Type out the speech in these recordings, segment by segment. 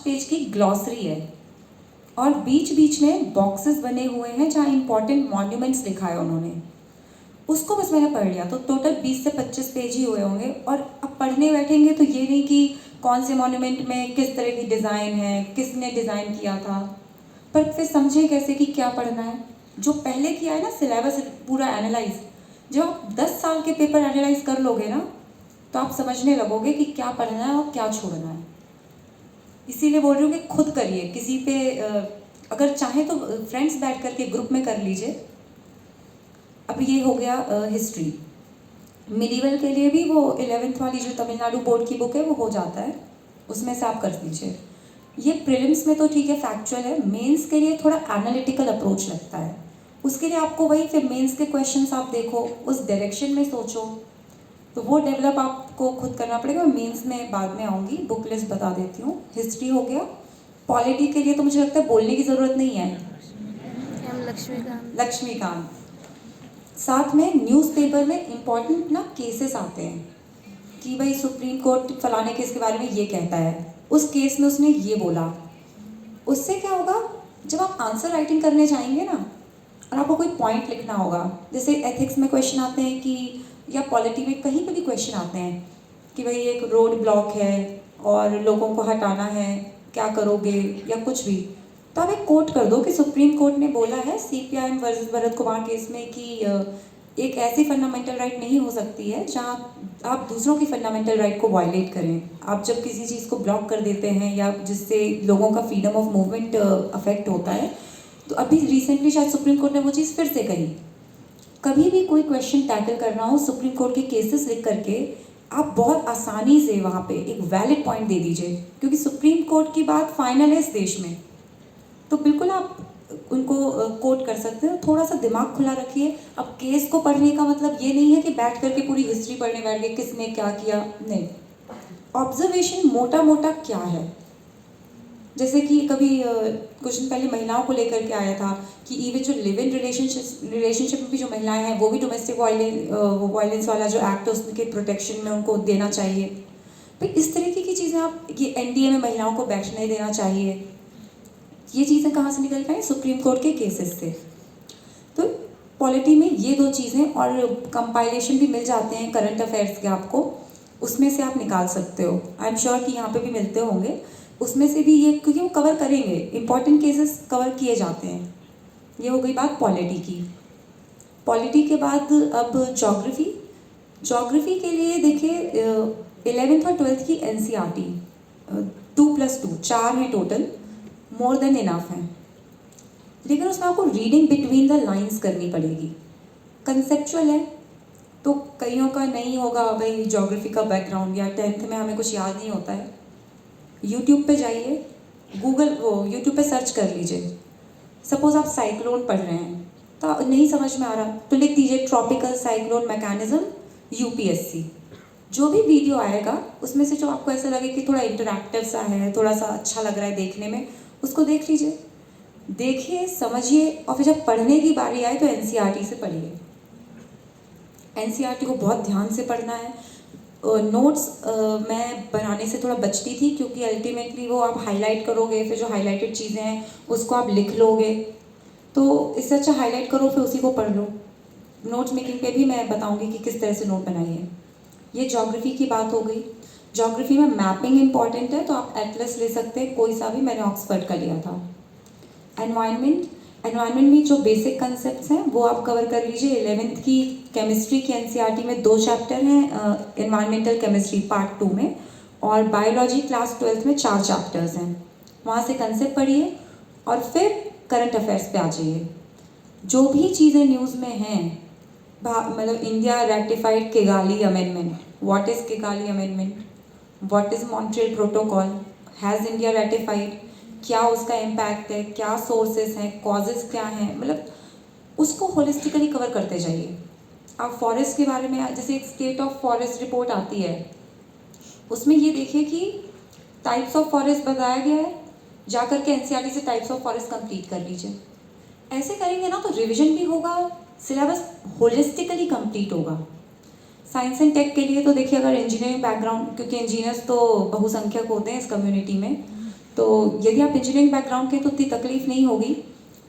Page की glossary है और बीच बीच में बॉक्सेस बने हुए हैं जहाँ इंपॉर्टेंट मॉन्यूमेंट्स लिखा है उन्होंने, उसको बस मैंने पढ़ लिया। तो टोटल 20 से 25 पेज ही हुए होंगे। और अब पढ़ने बैठेंगे तो ये नहीं कि कौन से मॉन्यूमेंट में किस तरह की डिज़ाइन है, किसने डिज़ाइन किया था, पर फिर समझे कैसे कि क्या पढ़ना है। जो पहले किया है ना सिलेबस पूरा एनालाइज, जब आप 10 साल के पेपर एनालाइज कर लोगे ना तो आप समझने लगोगे कि क्या पढ़ना है और क्या छोड़ना है। इसीलिए बोल रही हूँ कि खुद करिए। किसी पे अगर चाहे तो फ्रेंड्स बैठ करके ग्रुप में कर लीजिए। अब ये हो गया हिस्ट्री। मिडिवल के लिए भी वो 11th वाली जो तमिलनाडु बोर्ड की बुक है वो हो जाता है, उसमें से आप कर लीजिए। ये प्रीलिम्स में तो ठीक है, फैक्चुअल है। मेंस के लिए थोड़ा एनालिटिकल अप्रोच लगता है। उसके लिए आपको वही फिर मेंस के क्वेश्चंस आप देखो, उस डायरेक्शन में सोचो, तो वो डेवलप आपको खुद करना पड़ेगा। मेंस में बाद में आऊँगी, बुक लिस्ट बता देती हूँ। हिस्ट्री हो गया। पॉलिटी के लिए तो मुझे लगता है बोलने की ज़रूरत नहीं है, लक्ष्मीकांत। साथ में न्यूज़पेपर में इम्पॉर्टेंट ना केसेस आते हैं कि भाई सुप्रीम कोर्ट फलाने केस के बारे में ये कहता है, उस केस में उसने ये बोला। उससे क्या होगा, जब आप आंसर राइटिंग करने जाएंगे ना और आपको कोई पॉइंट लिखना होगा, जैसे एथिक्स में क्वेश्चन आते हैं कि, या पॉलिटी में कहीं पर भी क्वेश्चन आते हैं कि भाई एक रोड ब्लॉक है और लोगों को हटाना है, क्या करोगे, या कुछ भी, तो आप एक कोट कर दो कि सुप्रीम कोर्ट ने बोला है CPIM versus Bharat Kumar case में कि एक ऐसी फंडामेंटल राइट नहीं हो सकती है जहां आप दूसरों की फंडामेंटल राइट को वायलेट करें। आप जब किसी चीज़ को ब्लॉक कर देते हैं या जिससे लोगों का फ्रीडम ऑफ मूवमेंट अफेक्ट होता है, तो अभी रिसेंटली शायद सुप्रीम कोर्ट ने वो चीज़ फिर से कही। कभी भी कोई क्वेश्चन टैकल करना हो, सुप्रीम कोर्ट के केसेस लिख करके आप बहुत आसानी से वहाँ पे एक वैलिड पॉइंट दे दीजिए, क्योंकि सुप्रीम कोर्ट की बात फाइनल है इस देश में। तो बिल्कुल आप उनको कोट कर सकते हो। थोड़ा सा दिमाग खुला रखिए। अब केस को पढ़ने का मतलब ये नहीं है कि बैठ करके पूरी हिस्ट्री पढ़ने बैठ गए, किसने क्या किया, नहीं। ऑब्जर्वेशन मोटा मोटा क्या है, जैसे कि कभी कुछ दिन पहले महिलाओं को लेकर के आया था कि इवन जो लिव इन रिलेशनशिप में भी जो महिलाएं हैं वो भी डोमेस्टिक वायलेंस वाला जो एक्ट है उसके प्रोटेक्शन में उनको देना चाहिए। तो इस तरीके की चीज़ें आप, ये NDA में महिलाओं को बैठने देना चाहिए, ये चीज़ें कहाँ से निकल के आई, सुप्रीम कोर्ट के केसेस से। तो पॉलिटी में ये दो चीज़ें, और कंपाइलेशन भी मिल जाते हैं करंट अफेयर्स के आपको, उसमें से आप निकाल सकते हो। आई एम श्योर कि यहाँ पे भी मिलते होंगे, उसमें से भी ये, क्योंकि वो कवर करेंगे, इंपॉर्टेंट केसेस कवर किए जाते हैं। ये हो गई बात पॉलिटी की। पॉलिटी के बाद अब ज्योग्राफी। ज्योग्राफी के लिए देखिए 11th और 12th की NCERT 2+2 4 हैं टोटल, मोर देन इनफ है। लेकिन उसमें आपको रीडिंग बिटवीन द लाइंस करनी पड़ेगी। कंसेप्चुअल है तो कईयों का नहीं होगा भाई ज्योग्राफी का बैकग्राउंड, या 10th में हमें कुछ याद नहीं होता है। यूट्यूब पे जाइए, यूट्यूब पे सर्च कर लीजिए। सपोज आप साइक्लोन पढ़ रहे हैं तो नहीं समझ में आ रहा तो लिख दीजिए ट्रॉपिकल साइक्लोन मैकेनिज्म UPSC। जो भी वीडियो आएगा उसमें से जो आपको ऐसा लगे कि थोड़ा इंटरैक्टिव सा है, थोड़ा सा अच्छा लग रहा है देखने में, उसको देख लीजिए, देखिए, समझिए, और फिर जब पढ़ने की बारी आए तो NCERT से पढ़िए। NCERT को बहुत ध्यान से पढ़ना है। नोट्स मैं बनाने से थोड़ा बचती थी, क्योंकि अल्टीमेटली वो आप हाईलाइट करोगे, फिर जो हाईलाइटेड चीज़ें हैं उसको आप लिख लोगे, तो इससे अच्छा हाईलाइट करो फिर उसी को पढ़ लो। नोट्स मेकिंग पे भी मैं बताऊंगी कि किस तरह से नोट बनाइए। ये ज्योग्राफी की बात हो गई। ज्योग्राफी में मैपिंग इंपॉर्टेंट है, तो आप एटलस ले सकते हैं, कोई सा भी, मैंने ऑक्सफर्ड का लिया था। एनवायरनमेंट में जो बेसिक कंसेप्ट्स हैं वो आप कवर कर लीजिए। 11th की केमिस्ट्री की NCERT में 2 चैप्टर हैं, एनवायरमेंटल केमिस्ट्री पार्ट 2 में, और बायोलॉजी क्लास 12th में 4 चैप्टर्स हैं। वहाँ से कंसेप्ट पढ़िए और फिर करंट अफेयर्स पे आ जाइए। जो भी चीज़ें न्यूज़ में हैं, मतलब India rectified Kigali amendment, what is Kigali amendment, what is Montreal protocol, has India ratified, क्या उसका इम्पैक्ट है, क्या सोर्सेस हैं, कॉजेस क्या हैं, मतलब उसको होलिस्टिकली कवर करते जाइए। आप फॉरेस्ट के बारे में, जैसे एक स्टेट ऑफ फॉरेस्ट रिपोर्ट आती है, उसमें ये देखिए कि टाइप्स ऑफ फॉरेस्ट बताया गया है, जा करके NCERT से टाइप्स ऑफ फॉरेस्ट कंप्लीट कर लीजिए। ऐसे करेंगे ना तो रिविजन भी होगा, सिलेबस होलिस्टिकली कंप्लीट होगा। साइंस एंड टेक के लिए तो देखिए, अगर इंजीनियरिंग बैकग्राउंड, क्योंकि इंजीनियर्स तो बहुसंख्यक होते हैं इस कम्युनिटी में, तो यदि आप इंजीनियरिंग बैकग्राउंड के तो उतनी तकलीफ नहीं होगी,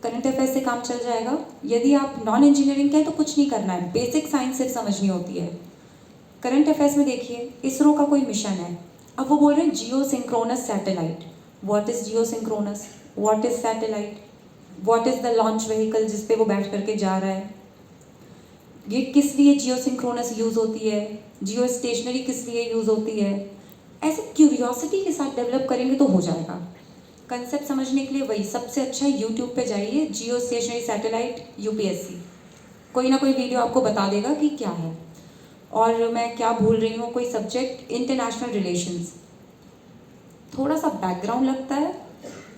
करंट अफेयर्स से काम चल जाएगा। यदि आप नॉन इंजीनियरिंग के हैं तो कुछ नहीं करना है, बेसिक साइंस सिर्फ समझनी होती है। करंट अफेयर्स में देखिए, इसरो का कोई मिशन है, अब वो बोल रहे हैं geosynchronous satellite. What is geosynchronous, what is satellite, what is the launch vehicle जिस पे वो बैठ करके जा रहा है, ये किस लिए जियो सिंक्रोनस यूज़ होती है, जियो स्टेशनरी किस लिए यूज़ होती है। ऐसे क्यूरियोसिटी के साथ डेवलप करेंगे तो हो जाएगा। कंसेप्ट समझने के लिए वही सबसे अच्छा है, यूट्यूब पे जाइए, जियो स्टेशनरी सैटेलाइट यूपीएससी, कोई ना कोई वीडियो आपको बता देगा कि क्या है। और मैं क्या भूल रही हूँ, कोई सब्जेक्ट इंटरनेशनल रिलेशंस, थोड़ा सा बैकग्राउंड लगता है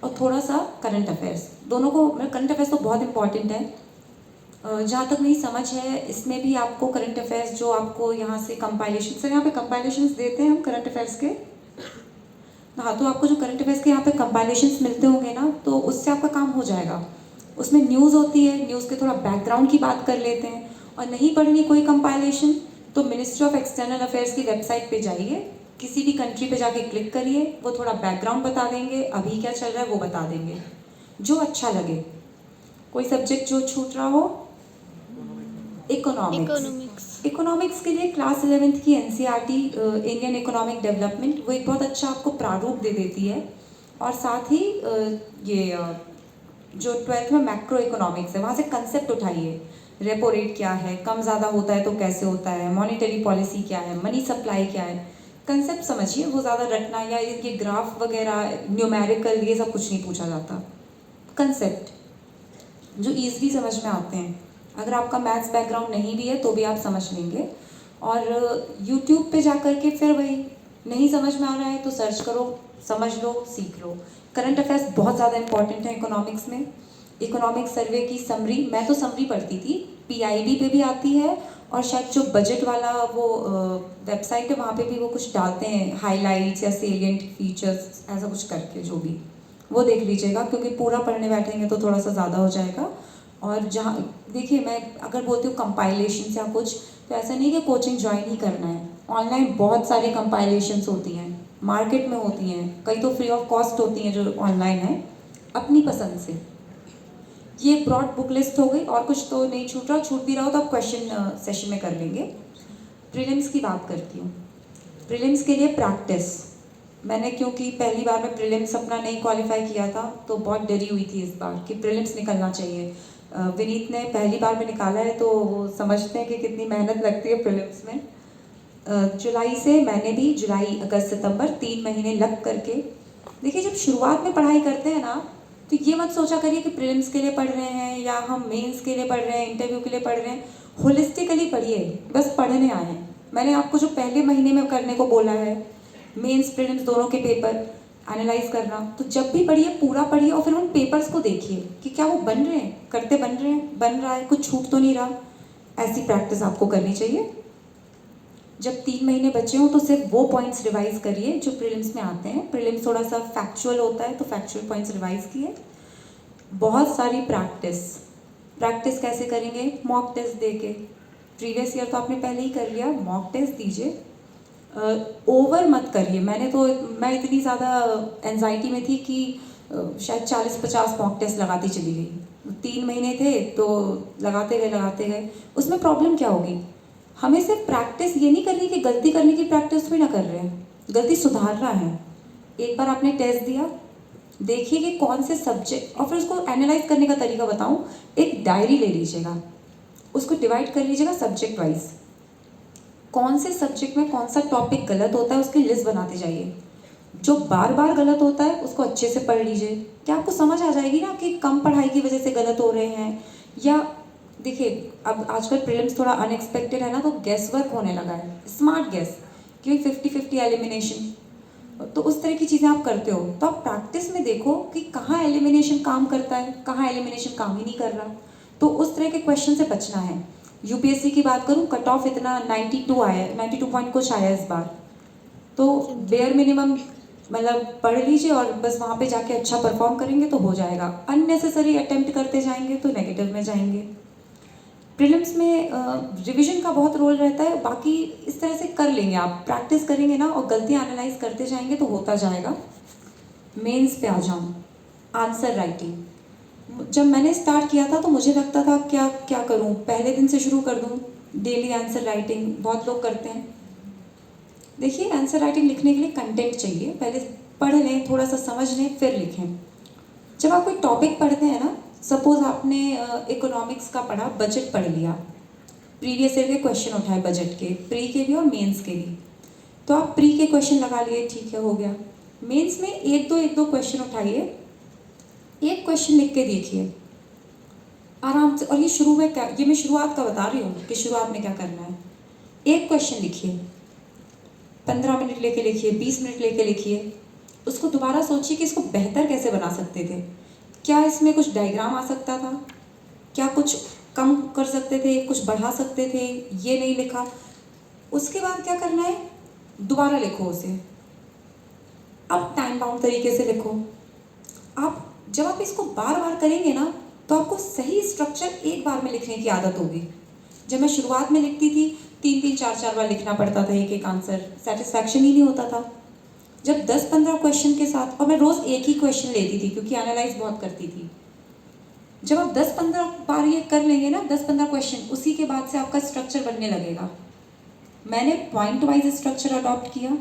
और थोड़ा सा करंट अफेयर्स, दोनों को, करंट अफेयर्स तो बहुत इंपॉर्टेंट है। जहाँ तक मेरी समझ है इसमें भी आपको करंट अफेयर्स जो आपको यहाँ से कंपाइलेशन, सर यहाँ पे कंपाइलेशंस देते हैं हम करंट अफेयर्स के, हाँ, तो आपको जो करंट अफेयर्स के यहाँ पे कंपाइलेशंस मिलते होंगे ना, तो उससे आपका काम हो जाएगा। उसमें न्यूज़ होती है, न्यूज़ के थोड़ा बैकग्राउंड की बात कर लेते हैं। और नहीं पढ़नी कोई कंपाइलेशन तो मिनिस्ट्री ऑफ एक्सटर्नल अफेयर्स की वेबसाइट पे जाइए, किसी भी कंट्री पे जाके क्लिक करिए, वो थोड़ा बैकग्राउंड बता देंगे, अभी क्या चल रहा है वो बता देंगे, जो अच्छा लगे। कोई सब्जेक्ट जो छूट रहा हो, इकोनॉमिक्स, इकोनॉमिक्स के लिए क्लास 11th की एनसीईआरटी इंडियन इकोनॉमिक डेवलपमेंट, वो एक बहुत अच्छा आपको प्रारूप दे देती है। और साथ ही ये जो 12th में मैक्रो इकोनॉमिक्स है, वहाँ से कंसेप्ट उठाइए, रेपो रेट क्या है, कम ज़्यादा होता है तो कैसे होता है, मॉनेटरी पॉलिसी क्या है, मनी सप्लाई क्या है, कंसेप्ट समझिए। वो ज़्यादा रटना या ये ग्राफ वगैरह न्यूमेरिकल ये सब कुछ नहीं पूछा जाता, कंसेप्ट जो ईजिली समझ में आते हैं। अगर आपका मैथ्स बैकग्राउंड नहीं भी है तो भी आप समझ लेंगे। और यूट्यूब पे जा कर के फिर वही, नहीं समझ में आ रहा है तो सर्च करो, समझ लो, सीख लो। करंट अफेयर्स बहुत ज़्यादा इंपॉर्टेंट है इकोनॉमिक्स में। इकोनॉमिक सर्वे की समरी, मैं तो समरी पढ़ती थी, पीआईबी पे भी आती है, और शायद जो बजट वाला वो वेबसाइट है वहाँ पे भी वो कुछ डालते हैं, हाईलाइट्स या सेलिएंट फीचर्स ऐसा कुछ करके, जो भी, वो देख लीजिएगा, क्योंकि पूरा पढ़ने बैठेंगे तो थोड़ा सा ज़्यादा हो जाएगा। और जहाँ देखिए, मैं अगर बोलती हूँ कंपाइलेशन या कुछ, तो ऐसा नहीं कि कोचिंग ज्वाइन ही करना है, ऑनलाइन बहुत सारी कंपाइलेशंस होती हैं, मार्केट में होती हैं, कई तो फ्री ऑफ कॉस्ट होती हैं जो ऑनलाइन है, अपनी पसंद से। ये ब्रॉड बुक लिस्ट हो गई, और कुछ तो नहीं छूट रहा, छूट भी रहा हो तो आप क्वेश्चन सेशन में कर लेंगे। प्रीलिम्स की बात करती हूँ, प्रीलिम्स के लिए प्रैक्टिस, मैंने क्योंकि पहली बार में प्रीलिम्स अपना नहीं क्वालिफाई किया था तो बहुत डरी हुई थी इस बार कि प्रीलिम्स निकलना चाहिए। विनीत ने पहली बार में निकाला है तो वो समझते हैं कि कितनी मेहनत लगती है प्रीलिम्स में। जुलाई से मैंने भी, जुलाई अगस्त सितंबर 3 महीने लग करके, देखिए जब शुरुआत में पढ़ाई करते हैं ना, तो ये मत सोचा करिए कि प्रीलिम्स के लिए पढ़ रहे हैं या हम मेंस के लिए पढ़ रहे हैं, इंटरव्यू के लिए पढ़ रहे हैं। होलिस्टिकली पढ़िए, बस पढ़ने आए हैं। मैंने आपको जो पहले महीने में करने को बोला है, मेंस प्रीलिम्स दोनों के पेपर एनालाइज करना, तो जब भी पढ़िए पूरा पढ़िए, और फिर उन पेपर्स को देखिए कि क्या वो बन रहे हैं, करते बन रहे हैं, बन रहा है, कुछ छूट तो नहीं रहा। ऐसी प्रैक्टिस आपको करनी चाहिए। जब 3 महीने बचे हों तो सिर्फ वो पॉइंट्स रिवाइज करिए जो प्रीलिम्स में आते हैं। प्रीलिम्स थोड़ा सा फैक्चुअल होता है तो फैक्चुअल पॉइंट्स रिवाइज किए। बहुत सारी प्रैक्टिस कैसे करेंगे, मॉक टेस्ट दे के। प्रीवियस ईयर तो आपने पहले ही कर लिया, मॉक टेस्ट दीजिए। ओवर मत करिए, मैं इतनी ज़्यादा एंजाइटी में थी कि शायद 40-50 मॉक टेस्ट लगाती चली गई। 3 महीने थे तो लगाते गए। उसमें प्रॉब्लम क्या होगी, हमें सिर्फ प्रैक्टिस ये नहीं करनी कि गलती करने की प्रैक्टिस भी ना कर रहे हैं, गलती सुधारना है। एक बार आपने टेस्ट दिया, देखिए कि कौन से सब्जेक्ट, और फिर उसको एनालाइज करने का तरीका बताऊं। एक डायरी ले लीजिएगा, उसको डिवाइड कर लीजिएगा सब्जेक्ट वाइज, कौन से सब्जेक्ट में कौन सा टॉपिक गलत होता है उसकी लिस्ट बनाते जाइए। जो बार बार गलत होता है उसको अच्छे से पढ़ लीजिए, क्या आपको समझ आ जाएगी ना कि कम पढ़ाई की वजह से गलत हो रहे हैं। या देखिए, अब आजकल प्रीलिम्स थोड़ा अनएक्सपेक्टेड है ना, तो गेस वर्क होने लगा है, स्मार्ट गेस, क्योंकि 50-50 एलिमिनेशन, तो उस तरह की चीज़ें आप करते हो, तो आप प्रैक्टिस में देखो कि कहाँ एलिमिनेशन काम करता है, कहाँ एलिमिनेशन काम ही नहीं कर रहा, तो उस तरह के क्वेश्चन से बचना है। यूपीएससी की बात करूँ, कट ऑफ इतना 92 आया है, 92 पॉइंट कुछ आया इस बार, तो बेयर मिनिमम मतलब पढ़ लीजिए और बस वहाँ पे जाके अच्छा परफॉर्म करेंगे तो हो जाएगा। अननेसेसरी अटेम्प्ट करते जाएंगे तो नेगेटिव में जाएंगे। प्रीलिम्स में रिवीजन का बहुत रोल रहता है, बाकी इस तरह से कर लेंगे आप, प्रैक्टिस करेंगे ना और गलतियाँ एनालाइज करते जाएंगे तो होता जाएगा। मेंस पे आ जाऊँ, आंसर राइटिंग। जब मैंने स्टार्ट किया था तो मुझे लगता था क्या क्या करूँ, पहले दिन से शुरू कर दूँ डेली आंसर राइटिंग, बहुत लोग करते हैं। देखिए, आंसर राइटिंग लिखने के लिए कंटेंट चाहिए, पहले पढ़ लें, थोड़ा सा समझ लें, फिर लिखें। जब आप कोई टॉपिक पढ़ते हैं ना, सपोज आपने इकोनॉमिक्स का पढ़ा, बजट पढ़ लिया, प्रीवियस ईयर के क्वेश्चन उठाए बजट के, प्री के भी और मेंस के भी, तो आप प्री के क्वेश्चन लगा लिए, ठीक है, हो गया। मेंस में एक दो क्वेश्चन उठाइए, एक क्वेश्चन लिख के देखिए आराम से। और ये शुरू में क्या, ये मैं शुरुआत का बता रही हूँ कि शुरुआत में क्या करना है। एक क्वेश्चन लिखिए, 15 मिनट लेके लिखिए, 20 मिनट लेके लिखिए, उसको दोबारा सोचिए कि इसको बेहतर कैसे बना सकते थे, क्या इसमें कुछ डायग्राम आ सकता था, क्या कुछ कम कर सकते थे, कुछ बढ़ा सकते थे, ये नहीं लिखा। उसके बाद क्या करना है, दोबारा लिखो उसे, अब टाइम बाउंड तरीके से लिखो। आप जब आप इसको बार बार करेंगे ना, तो आपको सही स्ट्रक्चर एक बार में लिखने की आदत होगी। जब मैं शुरुआत में लिखती थी, 3-3 4-4 बार लिखना पड़ता था एक एक आंसर, सेटिस्फैक्शन ही नहीं होता था। जब 10-15 क्वेश्चन के साथ, और मैं रोज़ एक ही क्वेश्चन लेती थी क्योंकि एनालाइज बहुत करती थी। जब आप 10-15 बार ये कर लेंगे ना, 10-15 क्वेश्चन, उसी के बाद से आपका स्ट्रक्चर बनने लगेगा। मैंने पॉइंट वाइज स्ट्रक्चर अडॉप्ट किया,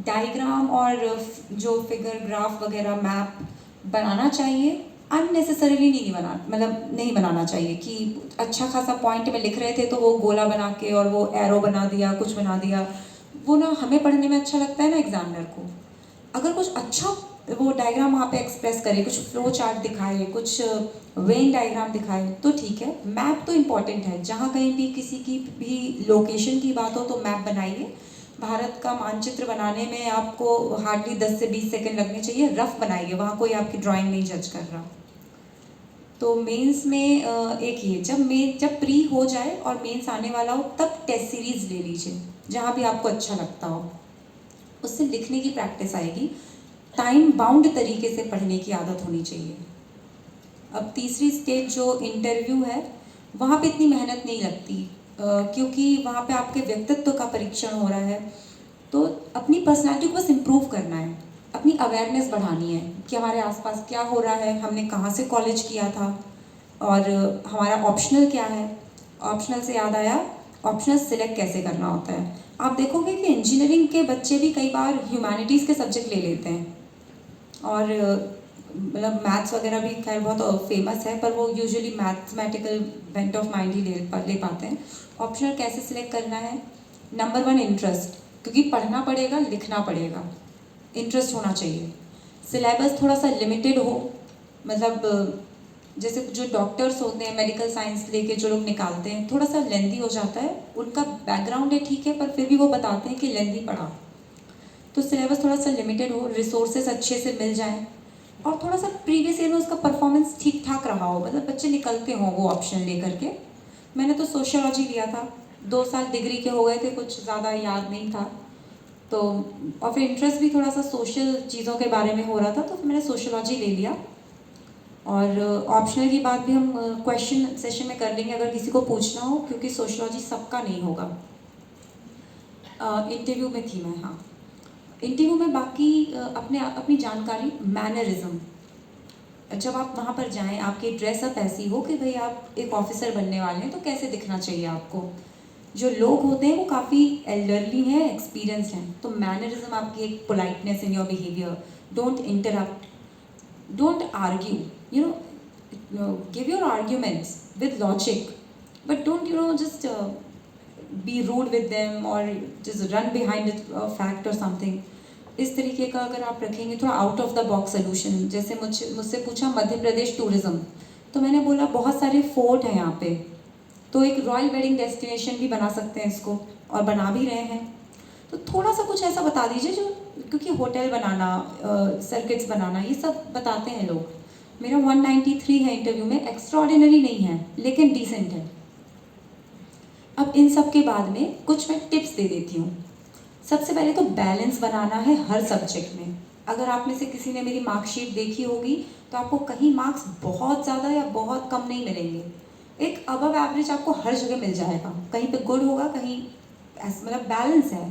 डायग्राम और जो फिगर ग्राफ वगैरह मैप बनाना चाहिए, अननेसेसरीली नहीं बना, मतलब नहीं बनाना चाहिए कि अच्छा खासा पॉइंट में लिख रहे थे तो वो गोला बना के और वो एरो बना दिया, कुछ बना दिया। वो ना हमें पढ़ने में अच्छा लगता है ना एग्जामिनर को। अगर कुछ अच्छा वो डायग्राम वहाँ पे एक्सप्रेस करे, कुछ फ्लो चार्ट दिखाए, कुछ वेन डायग्राम दिखाए, तो ठीक है। मैप तो इम्पॉर्टेंट है, जहाँ कहीं भी किसी की भी लोकेशन की बात हो तो मैप बनाइए। भारत का मानचित्र बनाने में आपको हार्डली 10 से 20 सेकंड लगने चाहिए, रफ बनाइए, वहाँ कोई आपकी ड्राइंग नहीं जज कर रहा। तो मेंस में एक ये, जब प्री हो जाए और मेंस आने वाला हो, तब टेस्ट सीरीज ले लीजिए जहाँ भी आपको अच्छा लगता हो, उससे लिखने की प्रैक्टिस आएगी। टाइम बाउंड तरीके से पढ़ने की आदत होनी चाहिए। अब तीसरी स्टेज जो इंटरव्यू है, वहाँ पे इतनी मेहनत नहीं लगती, क्योंकि वहाँ पे आपके व्यक्तित्व का परीक्षण हो रहा है। तो अपनी पर्सनालिटी को बस इम्प्रूव करना है, अपनी अवेयरनेस बढ़ानी है कि हमारे आसपास क्या हो रहा है, हमने कहाँ से कॉलेज किया था, और हमारा ऑप्शनल क्या है। ऑप्शनल से याद आया, ऑप्शनल सिलेक्ट कैसे करना होता है। आप देखोगे कि इंजीनियरिंग के बच्चे भी कई बार ह्यूमैनिटीज़ के सब्जेक्ट ले लेते हैं, और मतलब मैथ्स वगैरह भी खैर बहुत फेमस है, पर वो usually mathematical bent of mind ही ले पाते हैं। ऑप्शनल कैसे सिलेक्ट करना है, नंबर 1 इंटरेस्ट, क्योंकि पढ़ना पड़ेगा, लिखना पड़ेगा, इंटरेस्ट होना चाहिए। सिलेबस थोड़ा सा लिमिटेड हो, मतलब जैसे जो डॉक्टर्स होते हैं मेडिकल साइंस लेके जो लोग निकालते हैं, थोड़ा सा लेंदी हो जाता है, उनका बैकग्राउंड है ठीक है, पर फिर भी वो बताते हैं कि लेंदी पढ़ा। तो सिलेबस थोड़ा सा लिमिटेड हो, रिसोर्सेज अच्छे से मिल जाएं, और थोड़ा सा प्रीवियस ईयर में उसका परफॉर्मेंस ठीक ठाक रहा हो, मतलब बच्चे निकलते हों वो ऑप्शन लेकर के। मैंने तो सोशियोलॉजी लिया था, 2 साल डिग्री के हो गए थे, कुछ ज़्यादा याद नहीं था तो, और फिर इंटरेस्ट भी थोड़ा सा सोशल चीज़ों के बारे में हो रहा था, तो फिर मैंने सोशियोलॉजी ले लिया। और ऑप्शनल की बात भी हम क्वेश्चन सेशन में कर लेंगे अगर किसी को पूछना हो, क्योंकि सोशियोलॉजी सबका नहीं होगा। इंटरव्यू में थी मैं, हाँ। इंटरव्यू में बाकी अपनी जानकारी, मैनरिज्म, जब आप वहाँ पर जाएं, आपकी ड्रेसअप ऐसी हो कि भाई आप एक ऑफिसर बनने वाले हैं, तो कैसे दिखना चाहिए आपको। जो लोग होते हैं वो काफ़ी एल्डरली हैं, एक्सपीरियंस हैं, तो मैनरिज्म आपकी एक politeness in your behaviour, don't interrupt, don't argue, give your arguments with logic, but don't just be rude with them or just run behind a fact or something. इस तरीके का अगर आप रखेंगे, थोड़ा out of the box solution. जैसे मुझसे पूछा मध्य प्रदेश टूरिज्म, तो मैंने बोला बहुत सारे फोर्ट हैं यहाँ पे, तो एक रॉयल वेडिंग डेस्टिनेशन भी बना सकते हैं इसको, और बना भी रहे हैं। तो थोड़ा सा कुछ ऐसा बता दीजिए जो, क्योंकि होटल बनाना, सर्किट्स बनाना, ये सब बताते हैं लोग। मेरा 193 है इंटरव्यू में, एक्स्ट्राऑर्डिनरी नहीं है लेकिन डिसेंट है। अब इन सब के बाद में कुछ मैं टिप्स दे देती हूँ। सबसे पहले तो बैलेंस बनाना है हर सब्जेक्ट में। अगर आप में से किसी ने मेरी मार्कशीट देखी होगी तो आपको कहीं मार्क्स बहुत ज़्यादा या बहुत कम नहीं मिलेंगे, एक अबव एवरेज आपको हर जगह मिल जाएगा, कहीं पे गुड होगा, कहीं मतलब बैलेंस है।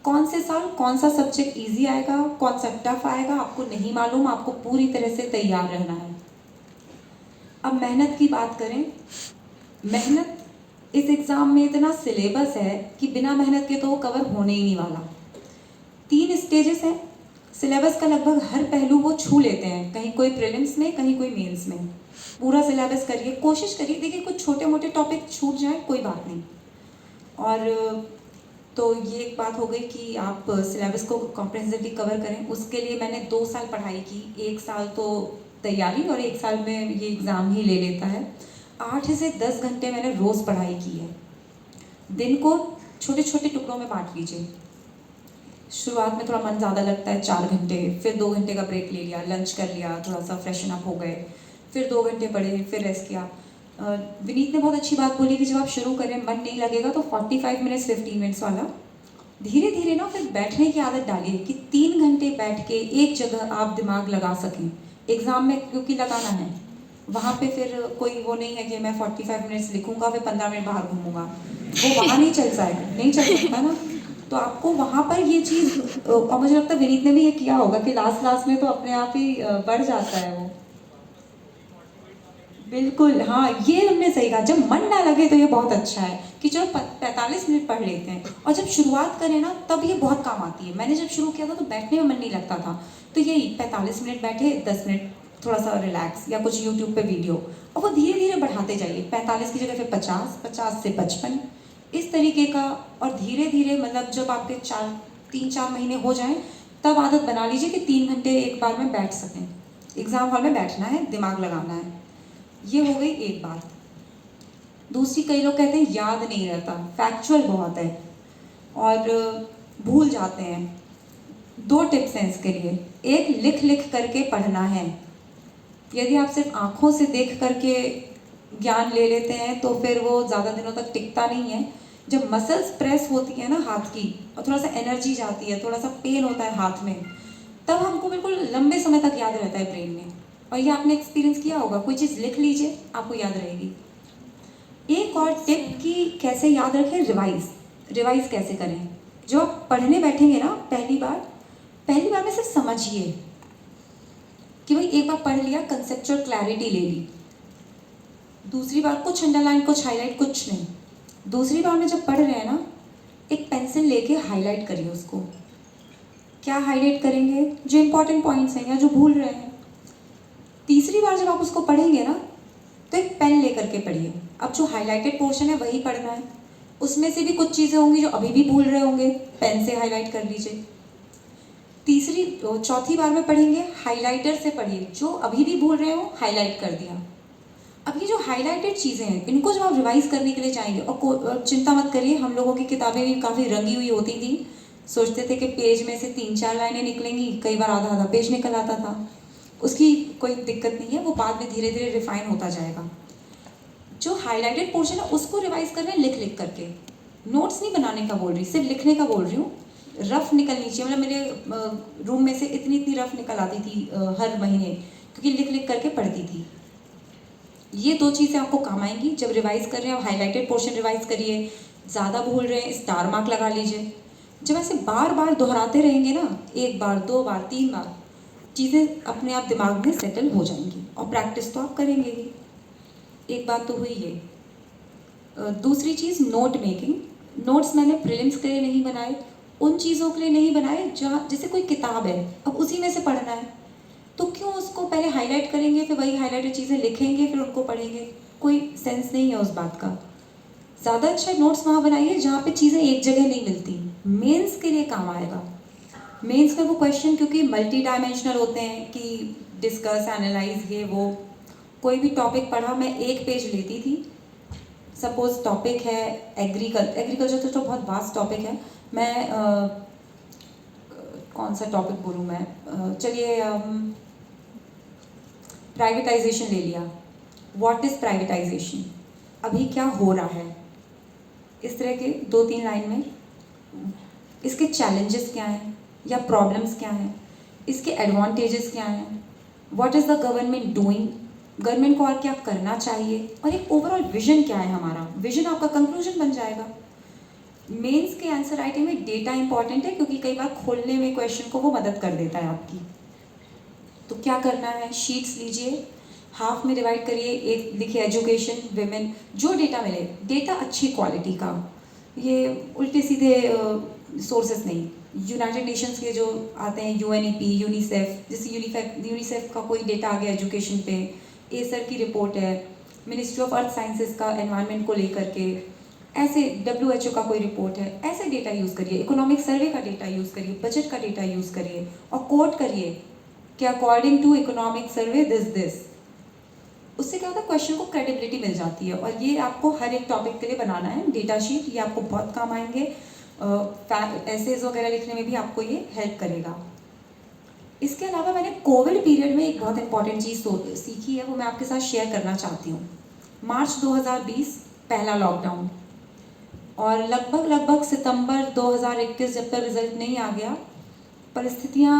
कौन से साल कौन सा सब्जेक्ट इजी आएगा, कौन सा टफ आएगा, आपको नहीं मालूम, आपको पूरी तरह से तैयार रहना है। अब मेहनत की बात करें, मेहनत इस एग्ज़ाम में इतना सिलेबस है कि बिना मेहनत के तो वो कवर होने ही नहीं वाला। 3 स्टेजेस हैं, सिलेबस का लगभग हर पहलू वो छू लेते हैं, कहीं कोई प्रीलिम्स में, कहीं कोई मेंस में। पूरा सिलेबस करिए, कोशिश करिए, देखिए कुछ छोटे मोटे टॉपिक छूट जाए कोई बात नहीं। और तो ये एक बात हो गई कि आप सिलेबस को कॉम्प्रिहेंसिवली कवर करें। उसके लिए मैंने 2 साल पढ़ाई की, 1 साल तो तैयारी और 1 साल में ये एग्ज़ाम ही ले लेता है। 8 से 10 घंटे मैंने रोज़ पढ़ाई की है। दिन को छोटे छोटे टुकड़ों में बांट लीजिए। शुरुआत में थोड़ा मन ज़्यादा लगता है, 4 घंटे, फिर 2 घंटे का ब्रेक ले लिया, लंच कर लिया, थोड़ा सा फ्रेशन अप हो गए, फिर 2 घंटे पढ़े, फिर रेस्ट किया। विनीत ने बहुत अच्छी बात बोली कि जब आप शुरू करें मन नहीं लगेगा तो 45 मिनट्स 15 मिनट्स वाला धीरे धीरे ना फिर बैठने की आदत डालिए कि 3 घंटे बैठ के एक जगह आप दिमाग लगा सकें। एग्ज़ाम में क्योंकि लगाना है, वहाँ पे फिर कोई वो नहीं है कि मैं 45 मिनट्स लिखूंगा फिर 15 मिनट बाहर घूमूंगा, वो वहाँ नहीं चल जाएगा, नहीं चल सकता ना। तो आपको वहाँ पर ये चीज़, और मुझे लगता है विनीत ने भी ये किया होगा कि लास्ट में तो अपने आप ही बढ़ जाता है वो। बिल्कुल, हाँ, ये हमने सही कहा, जब मन ना लगे तो ये बहुत अच्छा है कि चलो 45 मिनट पढ़ लेते हैं। और जब शुरुआत करें ना तब ये बहुत काम आती है। मैंने जब शुरू किया था तो बैठने में मन नहीं लगता था, तो यही 45 मिनट बैठे, 10 मिनट थोड़ा सा रिलैक्स या कुछ यूट्यूब पे वीडियो, और वो धीरे धीरे बढ़ाते जाइए। 45 की जगह फिर 50, 50 से 55, इस तरीके का। और धीरे धीरे मतलब जब आपके 3-4 महीने हो जाएं तब आदत बना लीजिए कि 3 घंटे एक बार में बैठ सकें। एग्ज़ाम हॉल में बैठना है, दिमाग लगाना है। ये हो गई एक बात। दूसरी, कई लोग कहते हैं याद नहीं रहता, फैक्चुअल बहुत है और भूल जाते हैं। 2 टिप्स हैं इसके लिए। एक, लिख लिख करके पढ़ना है। यदि आप सिर्फ आँखों से देख करके ज्ञान ले लेते हैं तो फिर वो ज़्यादा दिनों तक टिकता नहीं है। जब मसल्स प्रेस होती है ना हाथ की और थोड़ा सा एनर्जी जाती है, थोड़ा सा पेन होता है हाथ में, तब हमको बिल्कुल लंबे समय तक याद रहता है ब्रेन में। और ये आपने एक्सपीरियंस किया होगा, कोई चीज़ लिख लीजिए आपको याद रहेगी। एक और टिप कि कैसे याद रखें, रिवाइज कैसे करें। जो आप पढ़ने बैठेंगे ना पहली बार में सिर्फ समझिए कि भाई एक बार पढ़ लिया, कंसेप्चुअल क्लैरिटी ले ली। दूसरी बार कुछ अंडरलाइन, कुछ हाईलाइट, कुछ नहीं। दूसरी बार में जब पढ़ रहे हैं ना, एक पेंसिल लेके हाईलाइट करिए उसको। क्या हाईलाइट करेंगे? जो इंपॉर्टेंट पॉइंट्स हैं या जो भूल रहे हैं। तीसरी बार जब आप उसको पढ़ेंगे ना तो एक पेन लेकर के पढ़िए। अब जो हाईलाइटेड पोर्शन है वही पढ़ना है, उसमें से भी कुछ चीज़ें होंगी जो अभी भी भूल रहे होंगे, पेन से हाईलाइट कर लीजिए। चौथी बार में पढ़ेंगे, हाईलाइटर से पढ़िए, जो अभी भी भूल रहे हो हाईलाइट कर दिया। अब ये जो हाईलाइटेड चीज़ें हैं इनको जब आप रिवाइज करने के लिए जाएंगे, और चिंता मत करिए, हम लोगों की किताबें भी काफ़ी रंगी हुई होती थी। सोचते थे कि पेज में से 3-4 लाइनें निकलेंगी, कई बार आधा आधा पेज निकल आता था। उसकी कोई दिक्कत नहीं है, वो बाद में धीरे धीरे रिफाइन होता जाएगा। जो हाईलाइटेड पोर्शन है उसको रिवाइज कर रहे हैं लिख लिख करके। नोट्स नहीं बनाने का बोल रही, सिर्फ लिखने का बोल रही हूँ। रफ निकलनी चाहिए, मतलब मेरे रूम में से इतनी रफ निकल आती थी हर महीने, क्योंकि लिख लिख करके पढ़ती थी। ये 2 चीज़ें आपको काम आएंगी जब रिवाइज कर रहे हैं। हाईलाइटेड पोर्शन रिवाइज करिए, ज़्यादा भूल रहे हैं स्टार मार्क लगा लीजिए। जब ऐसे बार बार दोहराते रहेंगे ना, 1 बार 2 बार 3 बार, चीज़ें अपने आप दिमाग में सेटल हो जाएंगी। और प्रैक्टिस तो आप करेंगे ही। एक बात तो हुई ये। दूसरी चीज़, नोट मेकिंग। नोट्स मैंने प्रीलिम्स के लिए नहीं बनाए, उन चीज़ों के लिए नहीं बनाए जहाँ, जैसे कोई किताब है अब उसी में से पढ़ना है, तो क्यों उसको पहले हाईलाइट करेंगे, फिर वही हाईलाइटेड चीज़ें लिखेंगे, फिर उनको पढ़ेंगे। कोई सेंस नहीं है उस बात का। ज़्यादा अच्छा नोट्स वहाँ बनाइए जहाँ पे चीज़ें एक जगह नहीं मिलती। मेंस के लिए काम आएगा। मेंस में वो क्वेश्चन क्योंकि मल्टी डायमेंशनल होते हैं कि डिस्कस, एनालाइज, ये वो। कोई भी टॉपिक पढ़ा, मैं 1 पेज लेती थी। सपोज टॉपिक है एग्रीकल्चर, तो बहुत वास्ट टॉपिक है। मैं कौन सा टॉपिक बोलूँ मैं, चलिए प्राइवेटाइजेशन ले लिया। व्हाट इज़ प्राइवेटाइजेशन, अभी क्या हो रहा है, इस तरह के 2-3 लाइन में। इसके चैलेंजेस क्या हैं या प्रॉब्लम्स क्या हैं, इसके एडवांटेजेस क्या हैं, what is the government doing, government को और क्या करना चाहिए, और एक ओवरऑल विजन क्या है हमारा। विजन आपका कंक्लूजन बन जाएगा। मेंस के आंसर राइटिंग में डेटा इंपॉर्टेंट है, क्योंकि कई बार खोलने में क्वेश्चन को वो मदद कर देता है आपकी। तो क्या करना है, शीट्स लीजिए, हाफ में डिवाइड करिए, एक लिखिए एजुकेशन, विमेन, जो डेटा मिले, डेटा अच्छी क्वालिटी का, ये उल्टे सीधे सोर्सेस नहीं। यूनाइटेड नेशंस के जो आते हैं, यूएनईपी, यूनिसेफ, जैसे यूनिसेफ का कोई डेटा आ गया एजुकेशन पे, एसर की रिपोर्ट है, मिनिस्ट्री ऑफ अर्थ साइंसेज का एनवायरनमेंट को लेकर के, ऐसे WHO का कोई रिपोर्ट है, ऐसे डेटा यूज़ करिए, इकोनॉमिक सर्वे का डेटा यूज़ करिए, बजट का डेटा यूज़ करिए और कोट करिए कि according to economic survey this. उससे क्या होता है, क्वेश्चन को क्रेडिबिलिटी मिल जाती है। और ये आपको हर एक टॉपिक के लिए बनाना है डेटा शीट, ये आपको बहुत काम आएंगे। एसेज वगैरह लिखने में भी आपको ये हेल्प करेगा। इसके अलावा मैंने कोविड पीरियड में एक बहुत इंपॉर्टेंट चीज़ सीखी है, वो मैं आपके साथ शेयर करना चाहती हूँ। मार्च 2020 पहला लॉकडाउन, और लगभग सितंबर 2021 जब तक रिजल्ट नहीं आ गया, परिस्थितियाँ